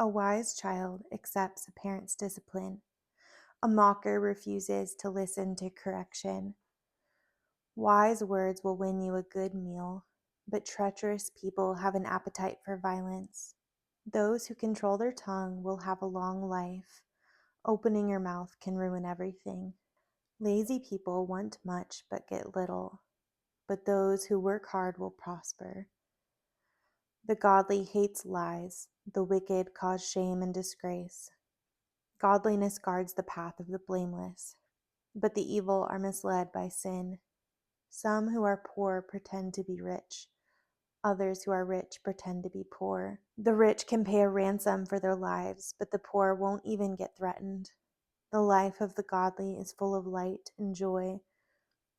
A wise child accepts a parent's discipline. A mocker refuses to listen to correction. Wise words will win you a good meal, but treacherous people have an appetite for violence. Those who control their tongue will have a long life. Opening your mouth can ruin everything. Lazy people want much but get little, but those who work hard will prosper. The godly hates lies, the wicked cause shame and disgrace. Godliness guards the path of the blameless, but the evil are misled by sin. Some who are poor pretend to be rich. Others who are rich pretend to be poor. The rich can pay a ransom for their lives, but the poor won't even get threatened. The life of the godly is full of light and joy,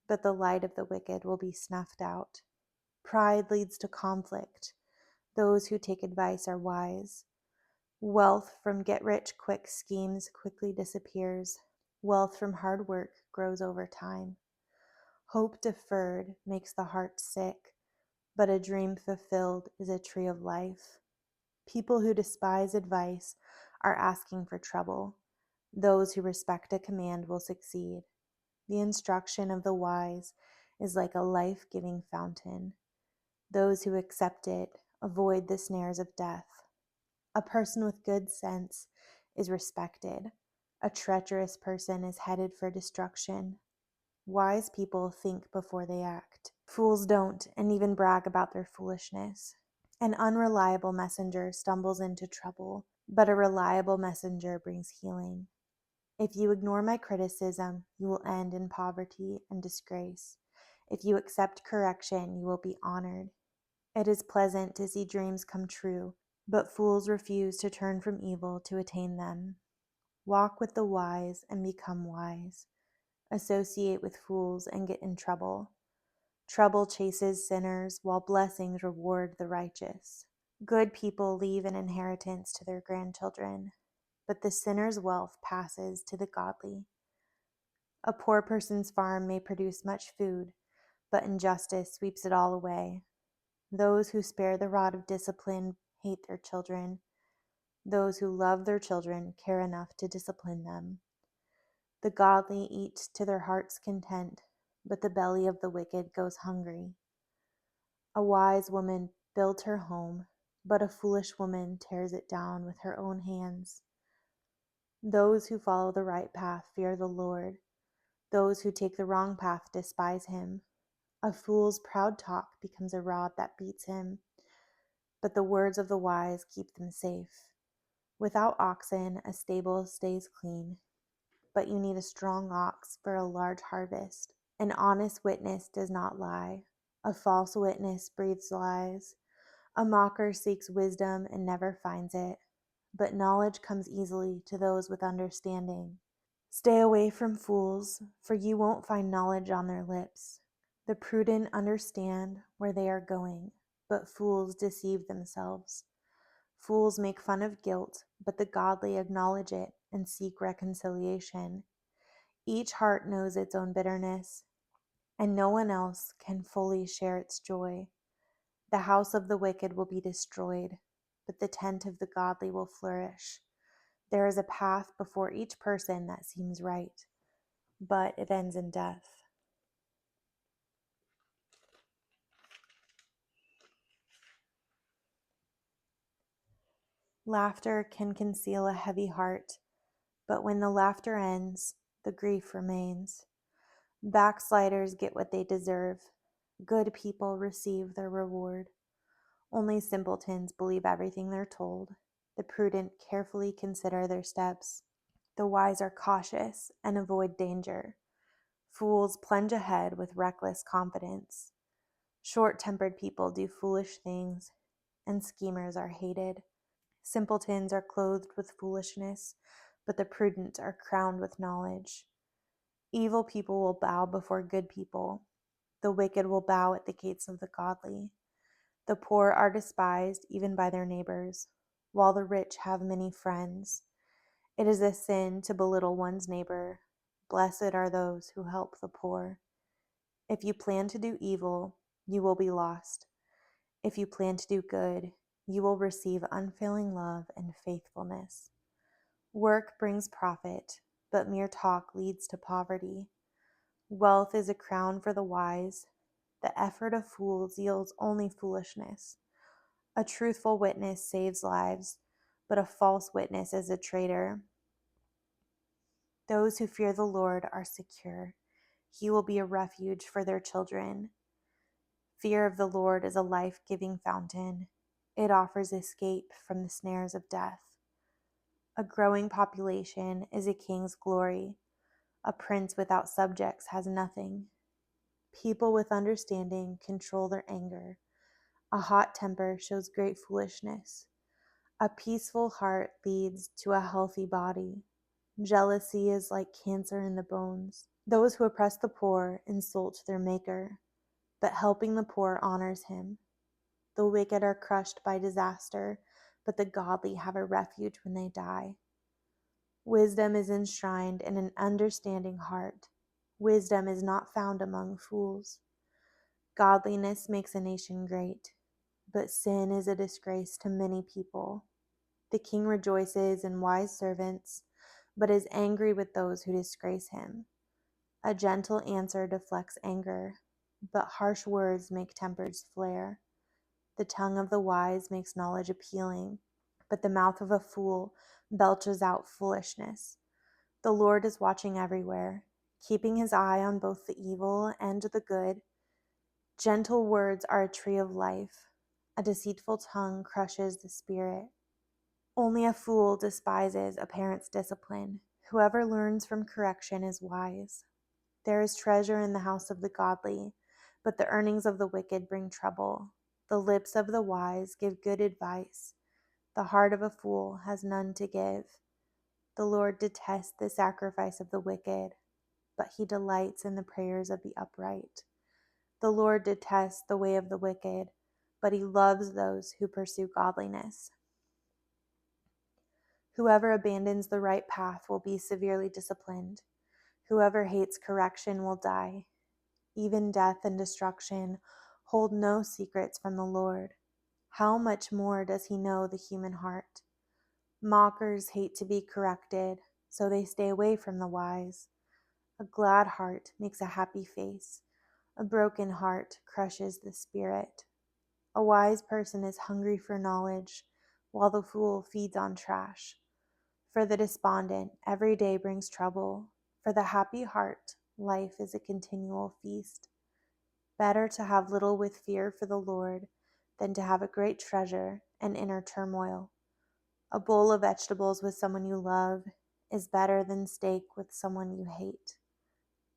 but the light of the wicked will be snuffed out. Pride leads to conflict. Those who take advice are wise. Wealth from get-rich-quick schemes quickly disappears. Wealth from hard work grows over time. Hope deferred makes the heart sick, but a dream fulfilled is a tree of life. People who despise advice are asking for trouble. Those who respect a command will succeed. The instruction of the wise is like a life-giving fountain. Those who accept it avoid the snares of death. A person with good sense is respected. A treacherous person is headed for destruction. Wise people think before they act. Fools don't, and even brag about their foolishness. An unreliable messenger stumbles into trouble, but a reliable messenger brings healing. If you ignore my criticism, you will end in poverty and disgrace. If you accept correction, you will be honored. It is pleasant to see dreams come true, but fools refuse to turn from evil to attain them. Walk with the wise and become wise. Associate with fools and get in trouble. Trouble chases sinners, while blessings reward the righteous. Good people leave an inheritance to their grandchildren, but the sinner's wealth passes to the godly. A poor person's farm may produce much food, but injustice sweeps it all away. Those who spare the rod of discipline hate their children. Those who love their children care enough to discipline them. The godly eat to their heart's content, but the belly of the wicked goes hungry. A wise woman builds her home, but a foolish woman tears it down with her own hands. Those who follow the right path fear the Lord. Those who take the wrong path despise him. A fool's proud talk becomes a rod that beats him, but the words of the wise keep them safe. Without oxen, a stable stays clean, but you need a strong ox for a large harvest. An honest witness does not lie. A false witness breathes lies. A mocker seeks wisdom and never finds it, but knowledge comes easily to those with understanding. Stay away from fools, for you won't find knowledge on their lips. The prudent understand where they are going, but fools deceive themselves. Fools make fun of guilt, but the godly acknowledge it and seek reconciliation. Each heart knows its own bitterness, and no one else can fully share its joy. The house of the wicked will be destroyed, but the tent of the godly will flourish. There is a path before each person that seems right, but it ends in death. Laughter can conceal a heavy heart, but when the laughter ends, the grief remains. Backsliders get what they deserve. Good people receive their reward. Only simpletons believe everything they're told. The prudent carefully consider their steps. The wise are cautious and avoid danger. Fools plunge ahead with reckless confidence. Short-tempered people do foolish things, and schemers are hated. Simpletons are clothed with foolishness, but the prudent are crowned with knowledge. Evil people will bow before good people. The wicked will bow at the gates of the godly. The poor are despised even by their neighbors, while the rich have many friends. It is a sin to belittle one's neighbor. Blessed are those who help the poor. If you plan to do evil, you will be lost. If you plan to do good, You will receive unfailing love and faithfulness. Work brings profit, but mere talk leads to poverty. Wealth is a crown for the wise. The effort of fools yields only foolishness. A truthful witness saves lives, but a false witness is a traitor. Those who fear the Lord are secure. He will be a refuge for their children. Fear of the Lord is a life-giving fountain. It offers escape from the snares of death. A growing population is a king's glory. A prince without subjects has nothing. People with understanding control their anger. A hot temper shows great foolishness. A peaceful heart leads to a healthy body. Jealousy is like cancer in the bones. Those who oppress the poor insult their Maker, but helping the poor honors him. The wicked are crushed by disaster, but the godly have a refuge when they die. Wisdom is enshrined in an understanding heart. Wisdom is not found among fools. Godliness makes a nation great, but sin is a disgrace to many people. The king rejoices in wise servants, but is angry with those who disgrace him. A gentle answer deflects anger, but harsh words make tempers flare. The tongue of the wise makes knowledge appealing, but the mouth of a fool belches out foolishness. The Lord is watching everywhere, keeping his eye on both the evil and the good. Gentle words are a tree of life. A deceitful tongue crushes the spirit. Only a fool despises a parent's discipline. Whoever learns from correction is wise. There is treasure in the house of the godly, but the earnings of the wicked bring trouble. The lips of the wise give good advice. The heart of a fool has none to give. The Lord detests the sacrifice of the wicked, but he delights in the prayers of the upright. The Lord detests the way of the wicked, but he loves those who pursue godliness. Whoever abandons the right path will be severely disciplined. Whoever hates correction will die. Even death and destruction hold no secrets from the Lord. How much more does he know the human heart? Mockers hate to be corrected, so they stay away from the wise. A glad heart makes a happy face. A broken heart crushes the spirit. A wise person is hungry for knowledge, while the fool feeds on trash. For the despondent, every day brings trouble. For the happy heart, life is a continual feast. Better to have little with fear for the Lord than to have a great treasure and inner turmoil. A bowl of vegetables with someone you love is better than steak with someone you hate.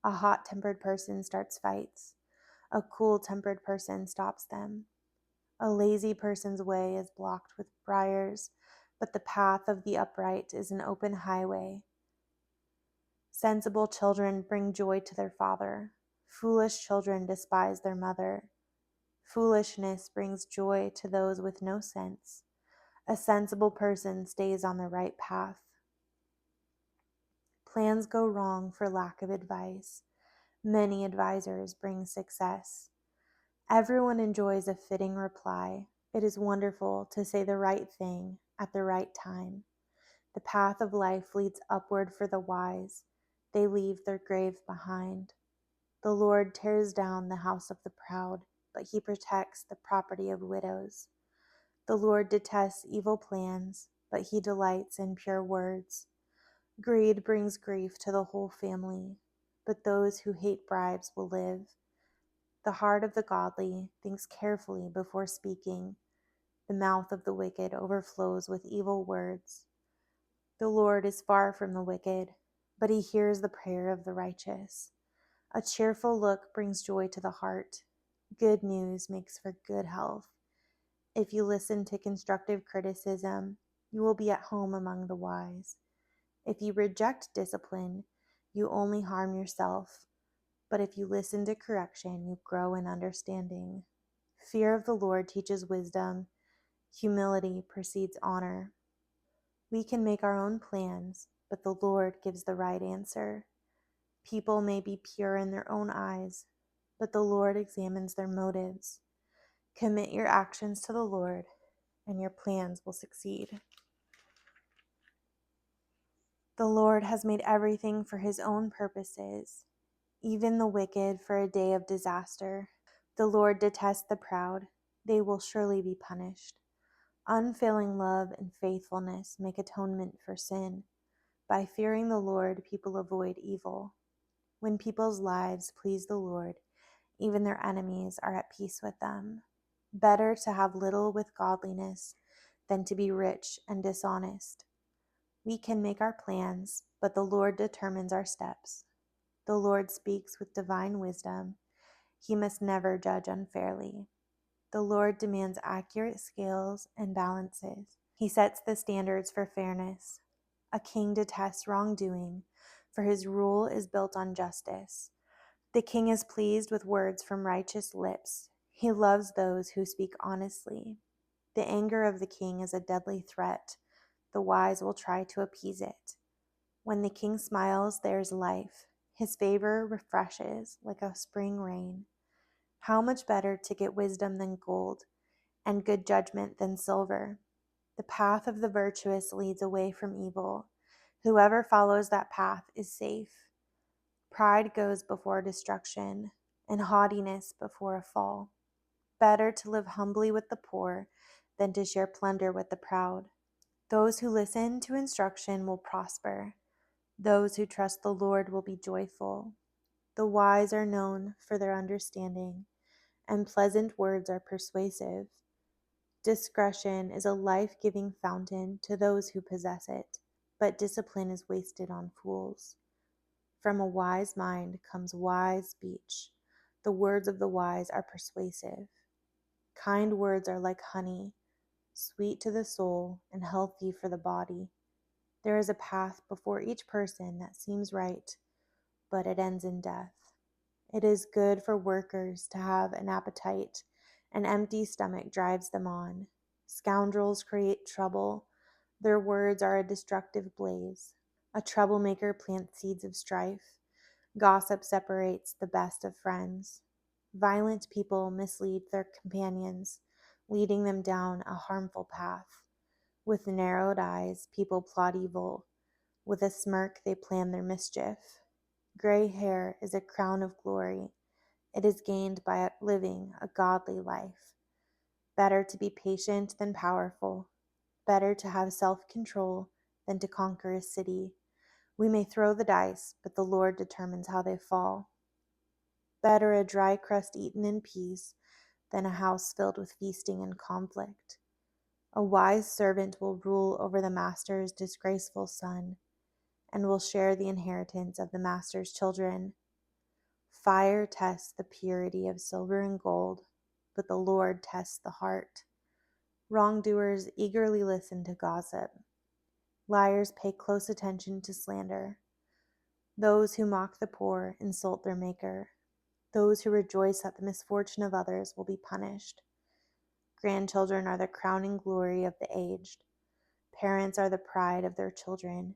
A hot-tempered person starts fights. A cool-tempered person stops them. A lazy person's way is blocked with briars, but the path of the upright is an open highway. Sensible children bring joy to their father. Foolish children despise their mother. Foolishness brings joy to those with no sense. A sensible person stays on the right path. Plans go wrong for lack of advice. Many advisors bring success. Everyone enjoys a fitting reply. It is wonderful to say the right thing at the right time. The path of life leads upward for the wise. They leave their grave behind. The Lord tears down the house of the proud, but he protects the property of widows. The Lord detests evil plans, but he delights in pure words. Greed brings grief to the whole family, but those who hate bribes will live. The heart of the godly thinks carefully before speaking. The mouth of the wicked overflows with evil words. The Lord is far from the wicked, but he hears the prayer of the righteous. A cheerful look brings joy to the heart. Good news makes for good health. If you listen to constructive criticism, you will be at home among the wise. If you reject discipline, you only harm yourself. But if you listen to correction, you grow in understanding. Fear of the Lord teaches wisdom. Humility precedes honor. We can make our own plans, but the Lord gives the right answer. People may be pure in their own eyes, but the Lord examines their motives. Commit your actions to the Lord. and your plans will succeed. The Lord has made everything for his own purposes, even the wicked for a day of disaster. The Lord detests the proud. They will surely be punished. Unfailing love and faithfulness make atonement for sin. By fearing the Lord, people avoid evil. When people's lives please the Lord, even their enemies are at peace with them. Better to have little with godliness than to be rich and dishonest. We can make our plans, but the Lord determines our steps. The Lord speaks with divine wisdom. He must never judge unfairly. The Lord demands accurate scales and balances. He sets the standards for fairness. A king detests wrongdoing, for his rule is built on justice. The king is pleased with words from righteous lips. He loves those who speak honestly. The anger of the king is a deadly threat. The wise will try to appease it. When the king smiles, there is life. His favor refreshes like a spring rain. How much better to get wisdom than gold, and good judgment than silver. The path of the virtuous leads away from evil. Whoever follows that path is safe. Pride goes before destruction, and haughtiness before a fall. Better to live humbly with the poor than to share plunder with the proud. Those who listen to instruction will prosper. Those who trust the Lord will be joyful. The wise are known for their understanding, and pleasant words are persuasive. Discretion is a life-giving fountain to those who possess it, but discipline is wasted on fools. From a wise mind comes wise speech. The words of the wise are persuasive. Kind words are like honey, sweet to the soul and healthy for the body. There is a path before each person that seems right, but it ends in death. It is good for workers to have an appetite. An empty stomach drives them on. Scoundrels create trouble. Their words are a destructive blaze. A troublemaker plants seeds of strife. Gossip separates the best of friends. Violent people mislead their companions, leading them down a harmful path. With narrowed eyes, people plot evil. With a smirk, they plan their mischief. Gray hair is a crown of glory. It is gained by living a godly life. Better to be patient than powerful. Better to have self-control than to conquer a city. We may throw the dice, but the Lord determines how they fall. Better a dry crust eaten in peace than a house filled with feasting and conflict. A wise servant will rule over the master's disgraceful son, and will share the inheritance of the master's children. Fire tests the purity of silver and gold, but the Lord tests the heart. Wrongdoers eagerly listen to gossip. Liars pay close attention to slander. Those who mock the poor insult their Maker. Those who rejoice at the misfortune of others will be punished. Grandchildren are the crowning glory of the aged. Parents are the pride of their children.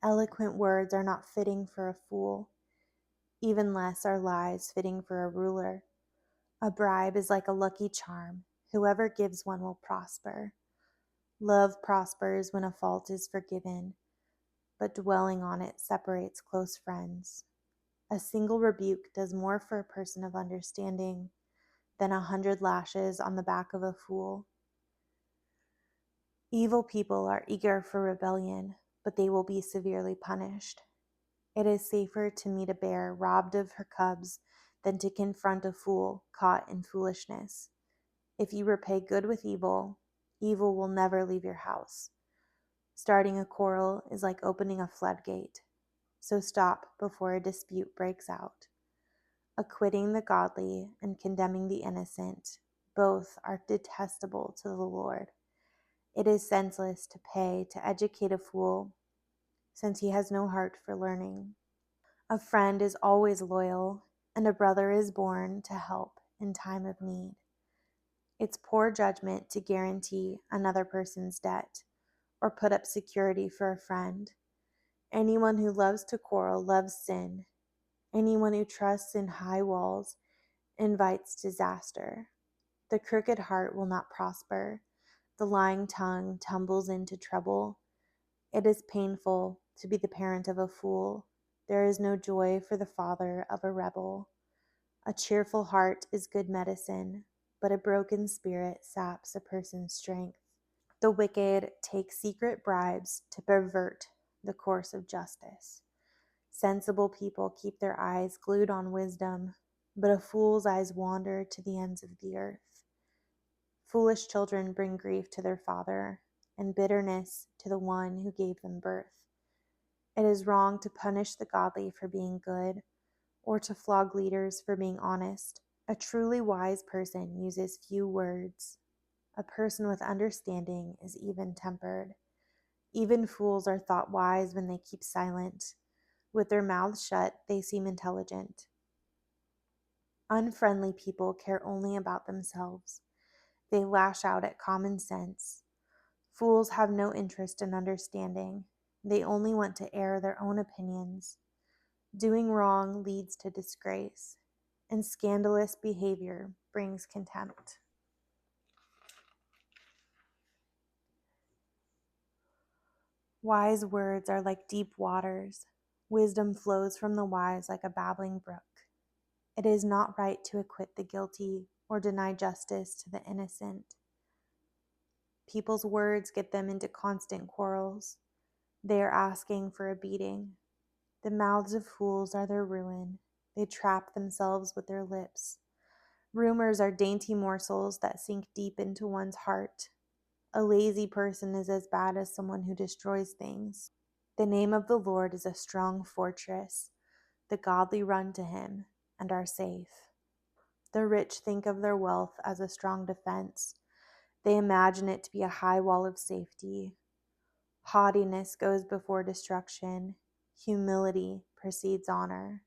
Eloquent words are not fitting for a fool. Even less are lies fitting for a ruler. A bribe is like a lucky charm. Whoever gives one will prosper. Love prospers when a fault is forgiven, but dwelling on it separates close friends. A single rebuke does more for a person of understanding than 100 lashes on the back of a fool. Evil people are eager for rebellion, but they will be severely punished. It is safer to meet a bear robbed of her cubs than to confront a fool caught in foolishness. If you repay good with evil, evil will never leave your house. Starting a quarrel is like opening a floodgate, so stop before a dispute breaks out. Acquitting the godly and condemning the innocent, both are detestable to the Lord. It is senseless to pay to educate a fool, since he has no heart for learning. A friend is always loyal, and a brother is born to help in time of need. It's poor judgment to guarantee another person's debt or put up security for a friend. Anyone who loves to quarrel loves sin. Anyone who trusts in high walls invites disaster. The crooked heart will not prosper. The lying tongue tumbles into trouble. It is painful to be the parent of a fool. There is no joy for the father of a rebel. A cheerful heart is good medicine, but a broken spirit saps a person's strength. The wicked take secret bribes to pervert the course of justice. Sensible people keep their eyes glued on wisdom, but a fool's eyes wander to the ends of the earth. Foolish children bring grief to their father, and bitterness to the one who gave them birth. It is wrong to punish the godly for being good, or to flog leaders for being honest. A truly wise person uses few words. A person with understanding is even-tempered. Even fools are thought wise when they keep silent. With their mouths shut, they seem intelligent. Unfriendly people care only about themselves. They lash out at common sense. Fools have no interest in understanding. They only want to air their own opinions. Doing wrong leads to disgrace, and scandalous behavior brings contempt. Wise words are like deep waters. Wisdom flows from the wise like a babbling brook. It is not right to acquit the guilty or deny justice to the innocent. People's words get them into constant quarrels. They are asking for a beating. The mouths of fools are their ruin. They trap themselves with their lips. Rumors are dainty morsels that sink deep into one's heart. A lazy person is as bad as someone who destroys things. The name of the Lord is a strong fortress. The godly run to him and are safe. The rich think of their wealth as a strong defense. They imagine it to be a high wall of safety. Haughtiness goes before destruction. Humility precedes honor.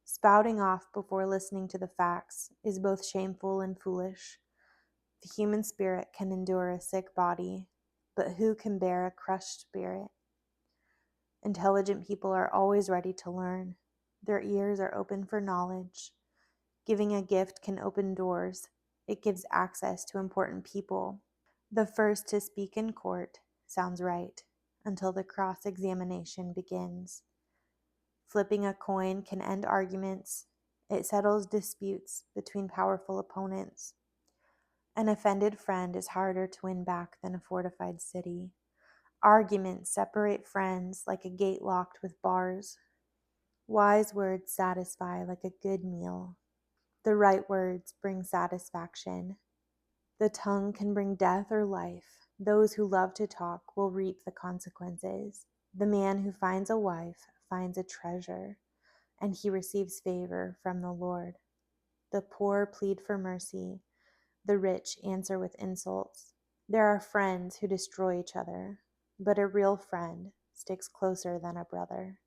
Spouting off before listening to the facts is both shameful and foolish. The human spirit can endure a sick body, but who can bear a crushed spirit? Intelligent people are always ready to learn. Their ears are open for knowledge. Giving a gift can open doors. It gives access to important people. The first to speak in court sounds right until the cross-examination begins. Flipping a coin can end arguments. It settles disputes between powerful opponents. An offended friend is harder to win back than a fortified city. Arguments separate friends like a gate locked with bars. Wise words satisfy like a good meal. The right words bring satisfaction. The tongue can bring death or life. Those who love to talk will reap the consequences. The man who finds a wife finds a treasure, and he receives favor from the Lord. The poor plead for mercy. The rich answer with insults. There are friends who destroy each other, but a real friend sticks closer than a brother.